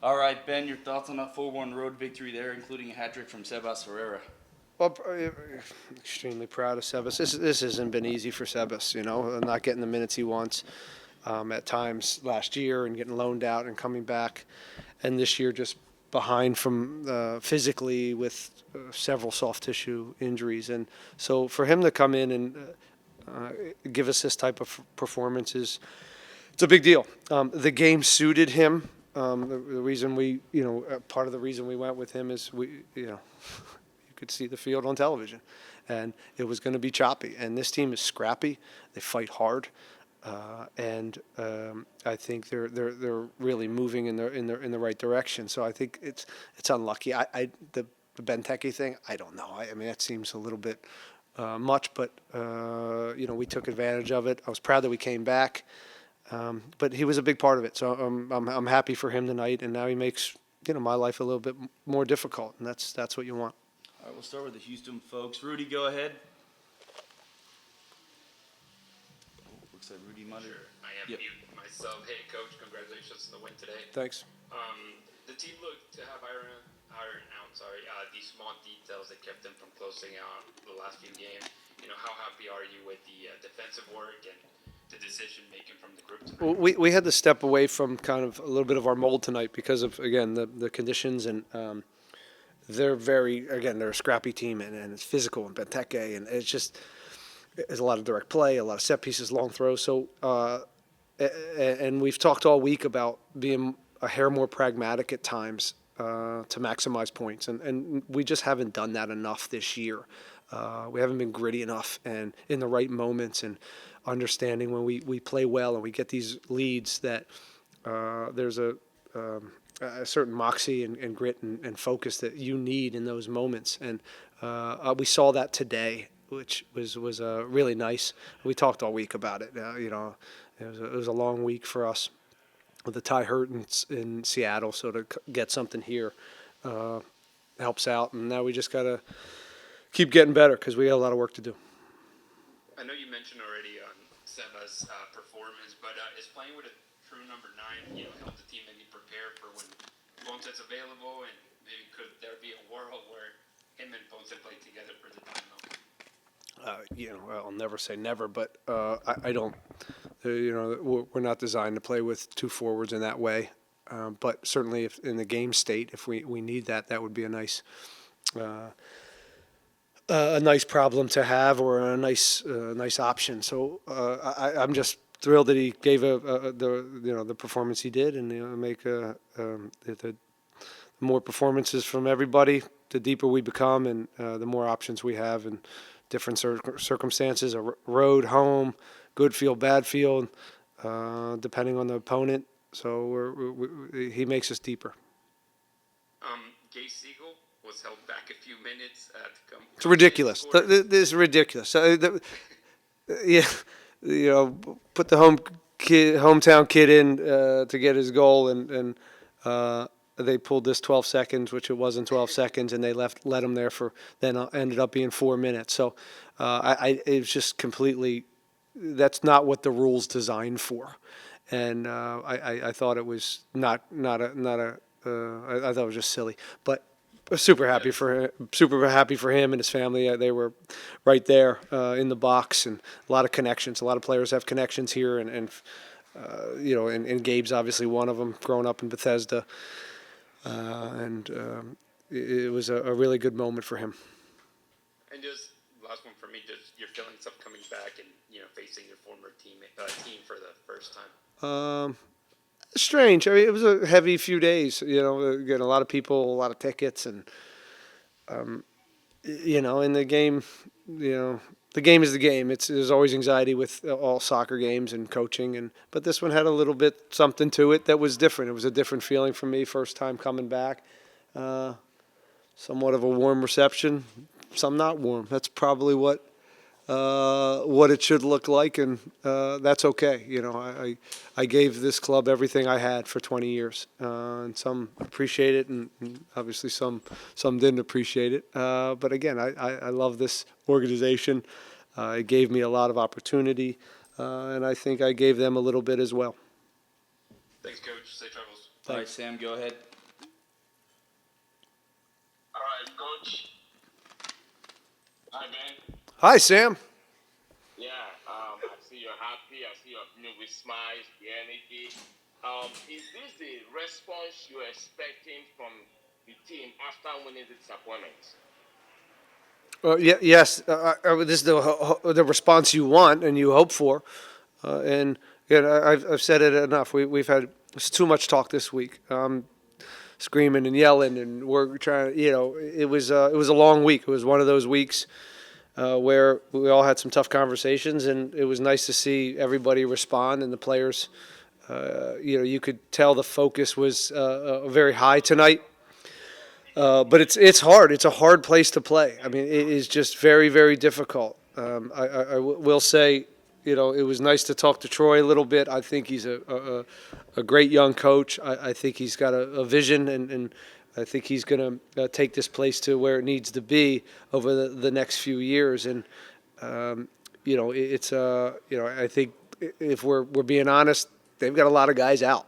All right, Ben, your thoughts on that 4-1 road victory there, including a hat trick from Sebas Ferreira. Well, extremely proud of Sebas. This hasn't been easy for Sebas, not getting the minutes he wants at times last year and getting loaned out and coming back. And this year just behind from physically with several soft tissue injuries. And so for him to come in and uh, give us this type of performance it's a big deal. The game suited him. The reason part of the reason we went with him is you could see the field on television, and it was going to be choppy. And this team is scrappy; they fight hard, and I think they're really moving in the right direction. So I think it's unlucky. The Benteke thing, I don't know. I mean, that seems a little bit much, but we took advantage of it. I was proud that we came back. But he was a big part of it, so I'm happy for him tonight. And now he makes my life a little bit more difficult, and that's what you want. All right, we'll start with the Houston folks. Rudy, go ahead. Looks like Rudy muttered. Sure, I am Yep. mute myself. Hey, coach, congratulations on the win today. Thanks. The team looked to have iron out. These small details that kept them from closing out the last few games. How happy are you with the defensive work and the decision making from the group tonight? Well, we had to step away from kind of a little bit of our mold tonight because of again the conditions, and they're they're a scrappy team, and it's physical and Benteke, and it's just there's a lot of direct play, a lot of set pieces, long throws. So and we've talked all week about being a hair more pragmatic at times to maximize points, and we just haven't done that enough this year. We haven't been gritty enough and in the right moments and understanding when we play well and we get these leads that there's a certain moxie and grit and focus that you need in those moments. And we saw that today, which was really nice. We talked all week about it. It was a long week for us with the tie hurt in Seattle, so to get something here helps out. And now we just got to keep getting better because we got a lot of work to do. I know you mentioned already on Seba's performance, but is playing with a true number 9, help the team maybe prepare for when Ponce's available, and maybe could there be a world where him and Ponce play together for the Dynamo? I'll never say never, but I don't. We're not designed to play with two forwards in that way. But certainly, if in the game state, if we need that, that would be a nice problem to have, or a nice option. So I'm just thrilled that he gave the performance he did, and make the more performances from everybody, the deeper we become, and the more options we have in different circumstances, a road, home, good field, bad field, depending on the opponent. So he makes us deeper. Gay Siegel was held back a few minutes to come. It's ridiculous. This is ridiculous. Yeah, put the hometown kid in to get his goal, and they pulled this 12 seconds, which it wasn't 12 seconds, and they let him there for then ended up being 4 minutes. So it was just completely. That's not what the rule's designed for, and I thought it was not a. I thought it was just silly, but super happy for him and his family. They were right there in the box, and a lot of connections. A lot of players have connections here, and Gabe's obviously one of them, growing up in Bethesda, and it was a really good moment for him. And just last one for me, just your feelings of coming back and facing your former team for the first time. Strange. I mean, it was a heavy few days. Again, a lot of people, a lot of tickets, and in the game, the game is the game. There's always anxiety with all soccer games and coaching, but this one had a little bit something to it that was different. It was a different feeling for me, first time coming back. Somewhat of a warm reception, some not warm. That's probably what it should look like, and that's okay. I gave this club everything I had for 20 years, and some appreciate it, and obviously some didn't appreciate it. But again, I love this organization. It gave me a lot of opportunity, and I think I gave them a little bit as well. Thanks, Coach. Safe travels. All right, Sam, go ahead. All right, Coach. Hi, Ben. Hi, Sam. Yeah, I see you're happy. I see you're with smiles, the energy. Is this the response you're expecting from the team after winning the disappointment? Yes, this is the response you want and you hope for, and I've said it enough. We've had too much talk this week, screaming and yelling, and we're trying. It was a long week. It was one of those weeks where we all had some tough conversations, and it was nice to see everybody respond and the players. You could tell the focus was very high tonight. But it's hard. It's a hard place to play. I mean, it is just very, very difficult. Will say, it was nice to talk to Troy a little bit. I think he's a great young coach. I think he's got a vision, and I think he's going to take this place to where it needs to be over the next few years. And I think if we're being honest, they've got a lot of guys out.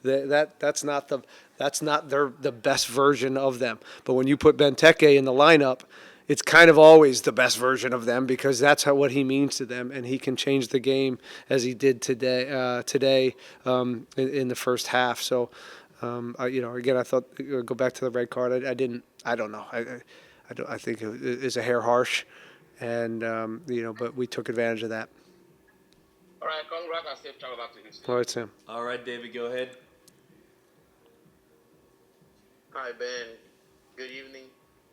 That's not the best version of them. But when you put Benteke in the lineup, it's kind of always the best version of them because that's what he means to them, and he can change the game as he did today in the first half. So, again, I thought go back to the red card. I don't know. I think it is a hair harsh, and but we took advantage of that. All right, congrats and safe travel back to Houston. All right, Sam. All right, David, go ahead. Hi, Ben. Good evening.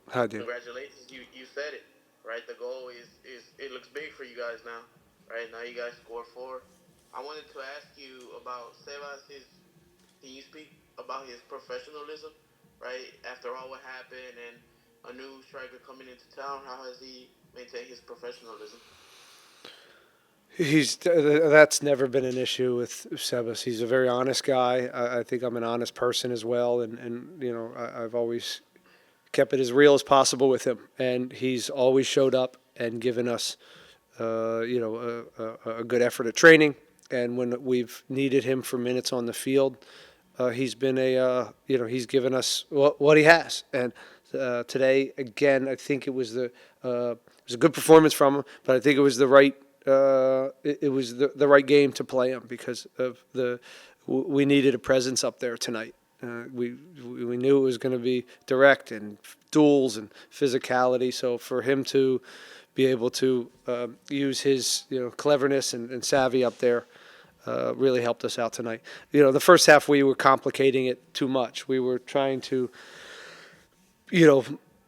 Hi, dude. Congratulations. You said it, right? The goal is it looks big for you guys now, right? Now you guys score 4. I wanted to ask you about Sebas. Can you speak about his professionalism, right? After all what happened and a new striker coming into town, how has he maintained his professionalism? That's never been an issue with Sebas. He's a very honest guy. I think I'm an honest person as well, and I've always kept it as real as possible with him, and he's always showed up and given us a good effort at training, and when we've needed him for minutes on the field, he's been he's given us what he has, and today again I think it was a good performance from him, but I think it was the right. It was the right game to play him because of we needed a presence up there tonight. We knew it was going to be direct and duels and physicality. So for him to be able to use his cleverness and savvy up there really helped us out tonight. The first half we were complicating it too much. We were trying to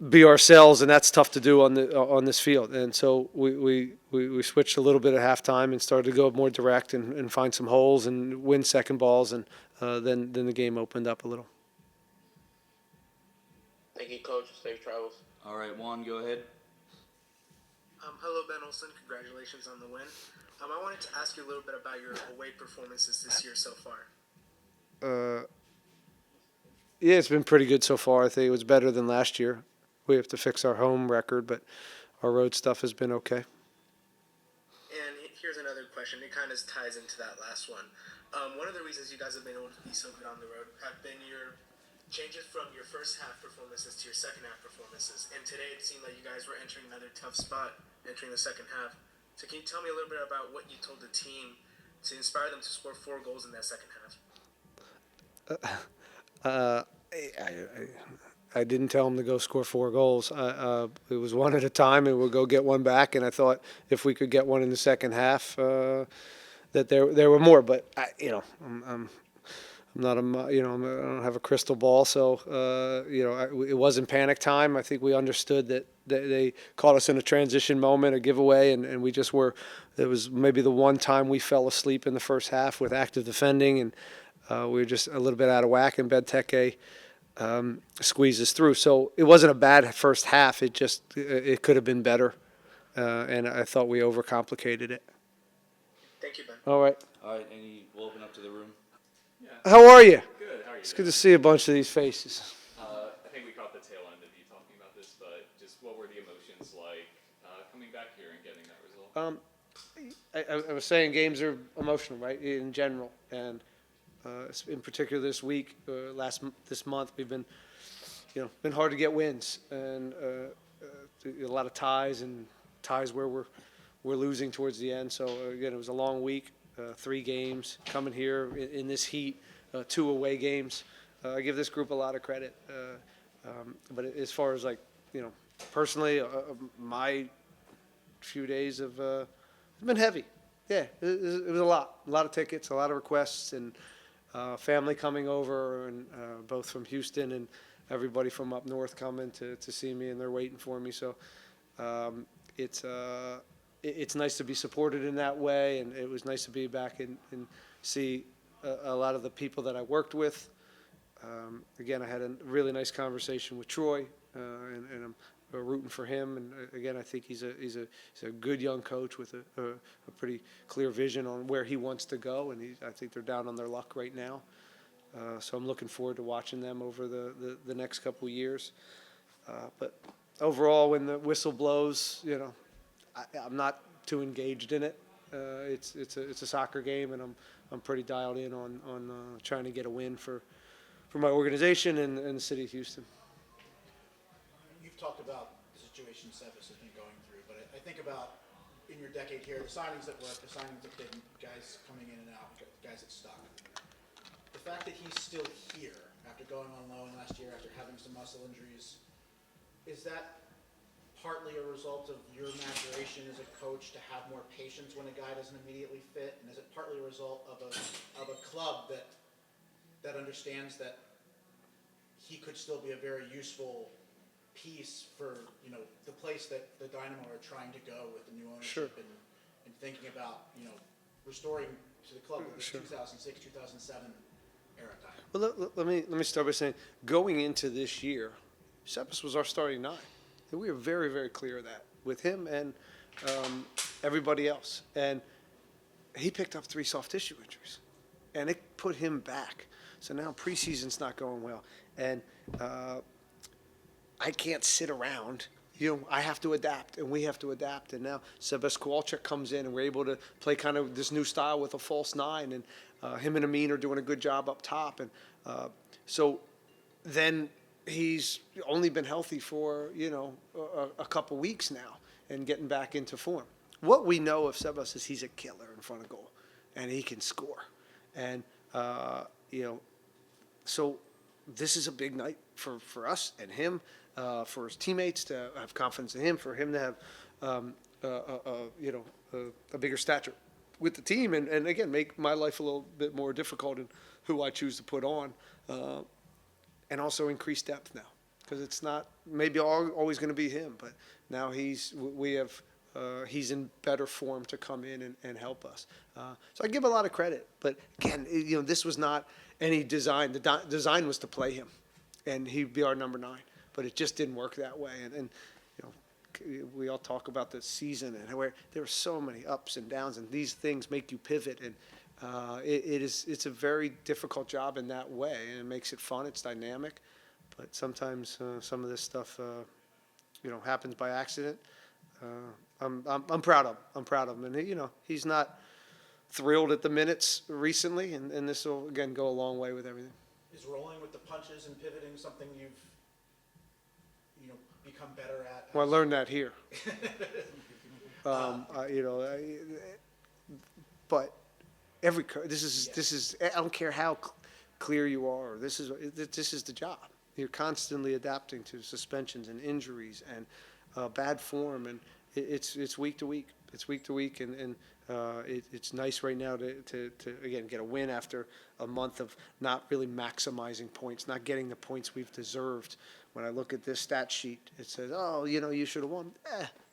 be ourselves, and that's tough to do on this field. And so we switched a little bit at halftime and started to go more direct and find some holes and win second balls, and then the game opened up a little. Thank you, Coach. Safe travels. All right, Juan, go ahead. Hello, Ben Olsen. Congratulations on the win. I wanted to ask you a little bit about your away performances this year so far. Yeah, it's been pretty good so far. I think it was better than last year. We have to fix our home record, but our road stuff has been okay. And here's another question. It kind of ties into that last one. One of the reasons you guys have been able to be so good on the road have been your changes from your first half performances to your second half performances. And today it seemed like you guys were entering another tough spot, entering the second half. So can you tell me a little bit about what you told the team to inspire them to score 4 goals in that second half? I didn't tell him to go score 4 goals. It was one at a time, and we'll go get one back. And I thought if we could get one in the second half, that there were more. But I'm not I don't have a crystal ball, so it wasn't panic time. I think we understood that they caught us in a transition moment, a giveaway, and we just were. It was maybe the one time we fell asleep in the first half with active defending, and we were just a little bit out of whack. And Benteke squeezes through. So it wasn't a bad first half. It could have been better, and I thought we overcomplicated it. Thank you, Ben. All right. All right, we'll open up to the room. How are you? Good. How are you? It's good to see a bunch of these faces. I think we caught the tail end of you talking about this, but just what were the emotions like coming back here and getting that result? I was saying games are emotional, right, in general, and In particular this week, this month, we've been, been hard to get wins, and a lot of ties where we're losing towards the end. So again, it was a long week, 3 games coming here in this heat, 2 away games. I give this group a lot of credit, but as far as personally, my few days have been heavy. Yeah, it was a lot of tickets, a lot of requests, and family coming over, and both from Houston and everybody from up north coming to see me, and they're waiting for me. So it's nice to be supported in that way, and it was nice to be back and see a lot of the people that I worked with. Again, I had a really nice conversation with Troy, and I'm rooting for him. And again, I think he's a good young coach with a pretty clear vision on where he wants to go, and I think they're down on their luck right now. So I'm looking forward to watching them over the next couple of years. But overall, when the whistle blows, I'm not too engaged in it. It's a soccer game, and I'm pretty dialed in on trying to get a win for my organization and the city of Houston. You've talked about the situation Sebas has been going through, but I think about in your decade here, the signings that work, the signings that didn't, guys coming in and out, guys that stuck. The fact that he's still here after going on loan last year, after having some muscle injuries, is that partly a result of your maturation as a coach to have more patience when a guy doesn't immediately fit, and is it partly a result of a club that understands that he could still be a very useful piece for the place that the Dynamo are trying to go with the new ownership, Sure. and thinking about restoring to the club with the Sure. 2006, 2007 era time. Well, let me start by saying, going into this year, Sebas was our starting 9. And we were very, very clear of that with him and everybody else. And he picked up 3 soft tissue injuries, and it put him back. So now preseason's not going well, and I can't sit around. I have to adapt, and we have to adapt. And now Sebas Kowalczyk comes in, and we're able to play kind of this new style with a false 9, and him and Amin are doing a good job up top. And so then he's only been healthy for, a couple weeks now and getting back into form. What we know of Sebas is he's a killer in front of goal, and he can score. And, so this is a big night for us and him, for his teammates to have confidence in him, for him to have, a bigger stature with the team, and again, make my life a little bit more difficult in who I choose to put on. And also increase depth now, because it's not maybe always going to be him, but now he's in better form to come in and help us. So I give a lot of credit, but again, this was not any design. The design was to play him, and he'd be our number 9, but it just didn't work that way. And we all talk about the season and where there are so many ups and downs, and these things make you pivot, and it's a very difficult job in that way, and it makes it fun. It's dynamic, but sometimes some of this stuff, happens by accident. I'm proud of him. I'm proud of him, and he's not thrilled at the minutes recently, and this will again go a long way with everything. Is rolling with the punches and pivoting something you've become better at? Well, I learned that here. But this is I don't care how clear you are. This is the job. You're constantly adapting to suspensions and injuries and bad form, and it's week to week. It's week to week, and it's nice right now to again get a win after a month of not really maximizing points, not getting the points we've deserved. When I look at this stat sheet, it says, oh, you should have won.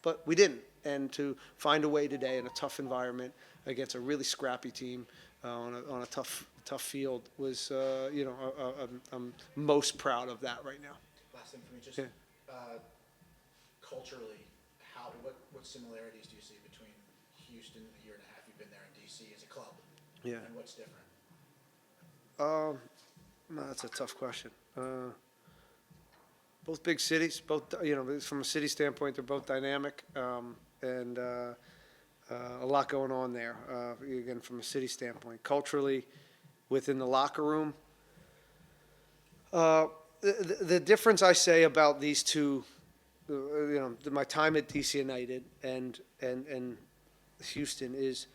But we didn't. And to find a way today in a tough environment against a really scrappy team on a tough field was, I'm most proud of that right now. Last thing for me, just Yeah. Culturally, what similarities do you see between Houston, the year and a half you've been there, and DC as a club? Yeah. And what's different? No, that's a tough question. Both big cities, both, from a city standpoint, they're both dynamic, and a lot going on there. Again, from a city standpoint, culturally, within the locker room. The difference I say about these two, my time at DC United and Houston is,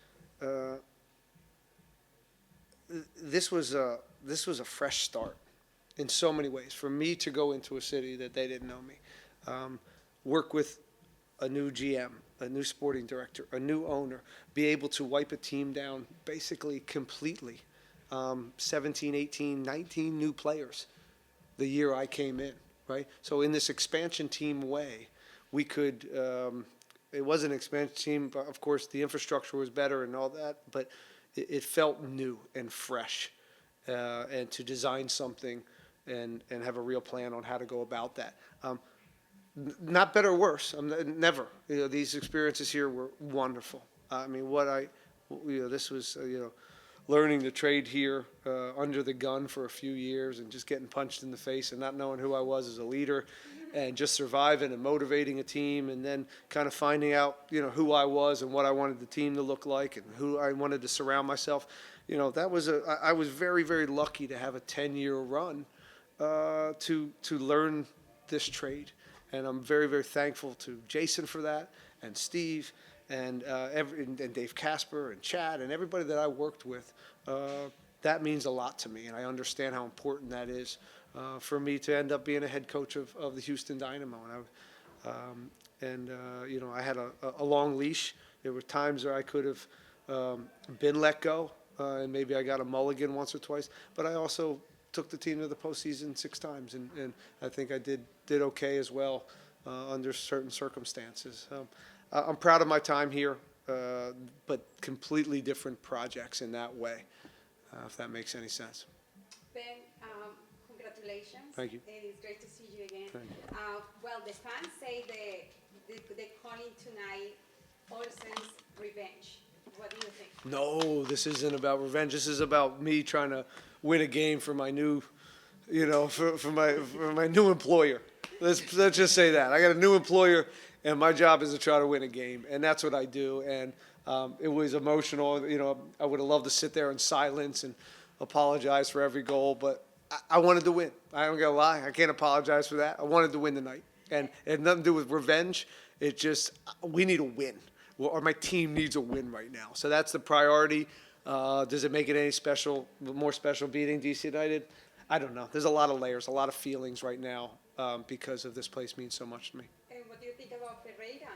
this was a fresh start in so many ways. For me to go into a city that they didn't know me, work with a new GM, a new sporting director, a new owner, be able to wipe a team down basically completely. 17, 18, 19 new players the year I came in, right? So in this expansion team way, we could, it was an expansion team, but of course the infrastructure was better and all that, but it felt new and fresh, and to design something and have a real plan on how to go about that. Not better or worse. Never. These experiences here were wonderful. I mean, this was, learning the trade here under the gun for a few years and just getting punched in the face and not knowing who I was as a leader and just surviving and motivating a team and then kind of finding out, who I was and what I wanted the team to look like and who I wanted to surround myself. I was very, very lucky to have a 10-year run to learn this trade. And I'm very, very thankful to Jason for that, and Steve, and Dave Casper, and Chad, and everybody that I worked with. That means a lot to me, and I understand how important that is for me to end up being a head coach of the Houston Dynamo. And I had a long leash. There were times where I could have been let go, and maybe I got a mulligan once or twice. But I also took the team to the postseason 6 times, and I think I did okay as well under certain circumstances. I'm proud of my time here, but completely different projects in that way, if that makes any sense. Ben, congratulations. Thank you. And it's great to see you again. Thank you. Well, the fans say they're calling tonight Olsen's revenge. What do you think? No, this isn't about revenge. This is about me trying to win a game for my new, for my new employer. Let's just say that. I got a new employer, and my job is to try to win a game, and that's what I do. And it was emotional. I would have loved to sit there in silence and apologize for every goal, but I wanted to win. I don't gonna lie. I can't apologize for that. I wanted to win tonight, and it had nothing to do with revenge. It just, we need a win. Or my team needs a win right now. So that's the priority. Does it make it any more special beating DC United? I don't know. There's a lot of layers, a lot of feelings right now because of this place means so much to me. And what do you think about Ferreira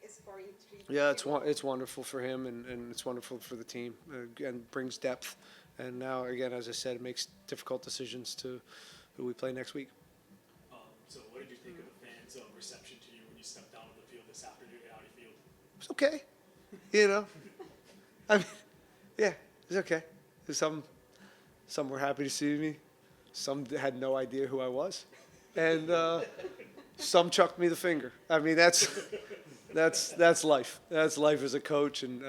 scoring 3? Yeah, it's wonderful for him and it's wonderful for the team and brings depth. And now, again, as I said, it makes difficult decisions to who we play next week. So what did you think of the fans' reception to you when you stepped down on the field this afternoon at Audi Field? It's okay. I mean, yeah, it's okay. Some were happy to see me. Some had no idea who I was. And some chucked me the finger. I mean, that's life. That's life as a coach. And,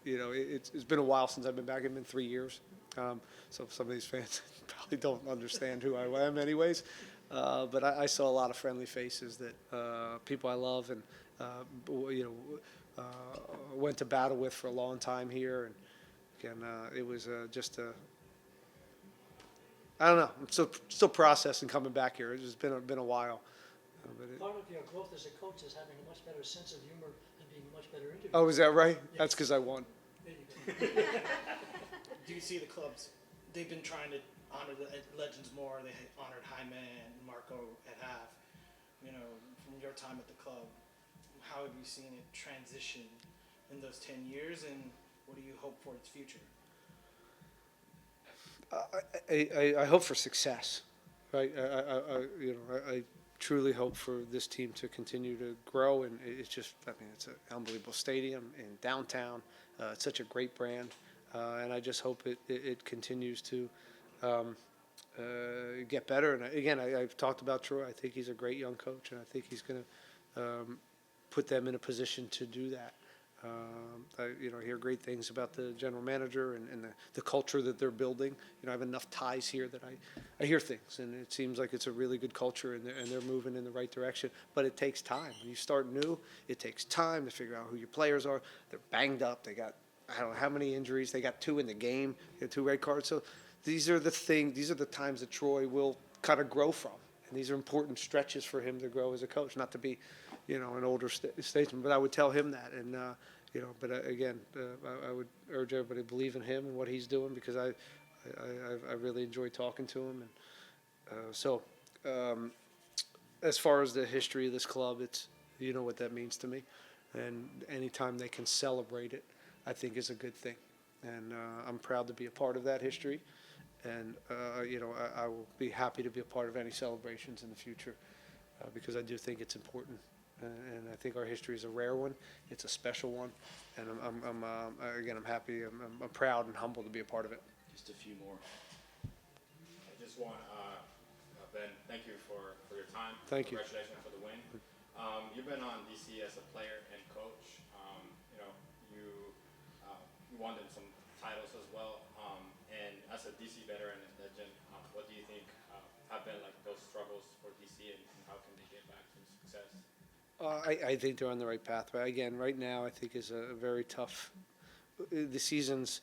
it's been a while since I've been back. It's been 3 years. So some of these fans probably don't understand who I am anyways. But I saw a lot of friendly faces that people I love and, went to battle with for a long time here. And again, it was I don't know. I'm still processing coming back here. It's just been a while. Part of your growth as a coach is having a much better sense of humor and being a much better interviewer. Oh, is that right? Yes. That's because I won. There you go. Do you see the clubs? They've been trying to honor the legends more. They honored Jaime and Marco at half. From your time at the club, how have you seen it transition in those 10 years, and what do you hope for its future? I hope for success, right? I truly hope for this team to continue to grow, and it's just, it's an unbelievable stadium in downtown. It's such a great brand, and I just hope it continues to get better. And again, I've talked about Troy. I think he's a great young coach, and I think he's going to put them in a position to do that. I hear great things about the general manager and the culture that they're building. I have enough ties here that I hear things, and it seems like it's a really good culture, and they're moving in the right direction. But it takes time. When you start new, it takes time to figure out who your players are. They're banged up. They got I don't know how many injuries. They got 2 in the game. They had 2 red cards. So these are the times that Troy will kind of grow from. And these are important stretches for him to grow as a coach, not to be, an older statesman. But I would tell him that. And, but again, I would urge everybody to believe in him and what he's doing, because I really enjoy talking to him. And as far as the history of this club, it's, what that means to me. And anytime they can celebrate it, I think is a good thing. And I'm proud to be a part of that history. And, I will be happy to be a part of any celebrations in the future, because I do think it's important. And I think our history is a rare one. It's a special one. And I'm happy, I'm proud and humbled to be a part of it. Just a few more. I just want, Ben, thank you for your time. Thank you. Congratulations for the win. You've been on DC as a player and coach. You won them some titles as well. And as a DC veteran and legend, what do you think have been like those struggles for DC, and how can they get back to success? I think they're on the right path. But again, right now, I think is a very tough. The season's,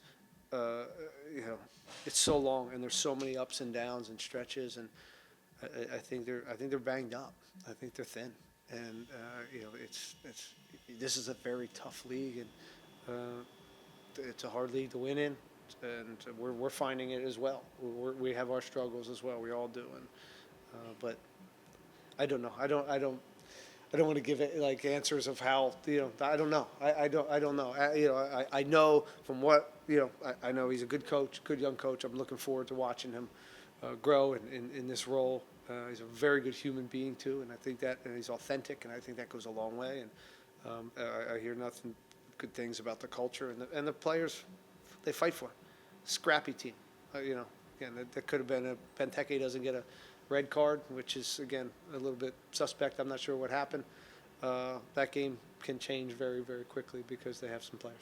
it's so long, and there's so many ups and downs and stretches, and I think they're banged up. I think they're thin, and this is a very tough league, and it's a hard league to win in, and we're finding it as well. We have our struggles as well. We all do, and but I don't know. I don't want to give it like answers of how, I don't know. I don't know. I know from what, I know he's a good coach, good young coach. I'm looking forward to watching him grow in this role. He's a very good human being too, and I think that, and he's authentic, and I think that goes a long way. And I hear nothing good things about the culture and the players. They fight for it. Scrappy team. Again, that could have been a Benteke doesn't get a red card, which is, again, a little bit suspect. I'm not sure what happened. That game can change very, very quickly because they have some players.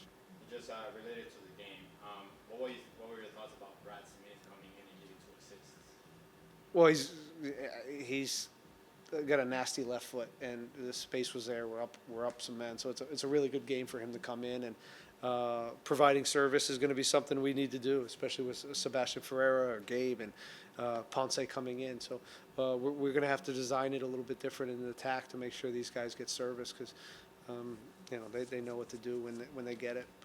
Just related to the game, what were your thoughts about Brad Smith coming in and giving 2 assists? Well, he's got a nasty left foot, and the space was there. We're up some men, so it's a really good game for him to come in, and providing service is going to be something we need to do, especially with Sebastian Ferreira or Gabe and Ponce coming in. So we're going to have to design it a little bit different in the attack to make sure these guys get service, because they know what to do when they get it.